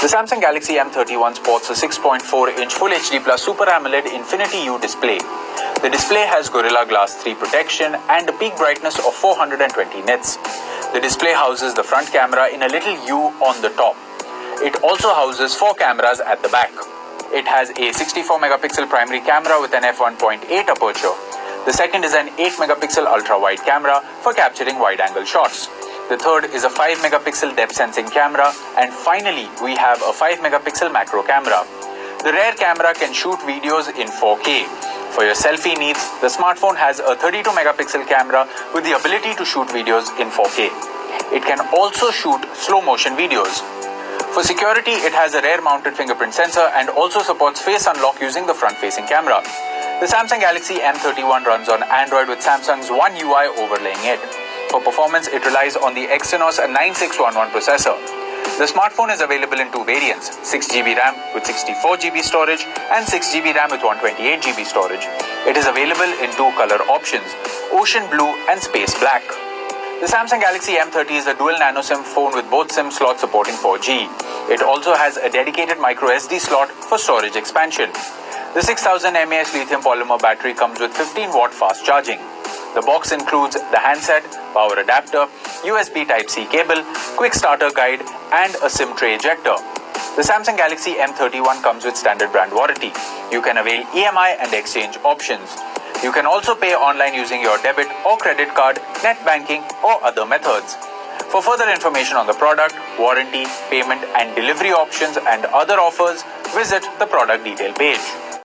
The Samsung Galaxy M31 sports a 6.4-inch Full HD Plus Super AMOLED Infinity U display. The display has Gorilla Glass 3 protection and a peak brightness of 420 nits. The display houses the front camera in a little U on the top. It also houses 4 cameras at the back. It has a 64-megapixel primary camera with an f1.8 aperture. The second is an 8-megapixel ultra-wide camera for capturing wide-angle shots. The third is a 5-megapixel depth sensing camera, and finally we have a 5-megapixel macro camera. The rear camera can shoot videos in 4K. For your selfie needs, the smartphone has a 32-megapixel camera with the ability to shoot videos in 4K. It can also shoot slow-motion videos. For security, it has a rear-mounted fingerprint sensor and also supports face unlock using the front-facing camera. The Samsung Galaxy M31 runs on Android with Samsung's One UI overlaying it. For performance, it relies on the Exynos 9611 processor. The smartphone is available in 2 variants, 6GB RAM with 64GB storage and 6GB RAM with 128GB storage. It is available in 2 color options, Ocean Blue and Space Black. The Samsung Galaxy M30 is a dual nano SIM phone with both SIM slots supporting 4G. It also has a dedicated micro SD slot for storage expansion. The 6000 mAh lithium polymer battery comes with 15-watt fast charging. The box includes the handset, power adapter, USB Type-C cable, quick starter guide, and a SIM tray ejector. The Samsung Galaxy M31 comes with standard brand warranty. You can avail EMI and exchange options. You can also pay online using your debit or credit card, net banking, or other methods. For further information on the product, warranty, payment, and delivery options and other offers, visit the product detail page.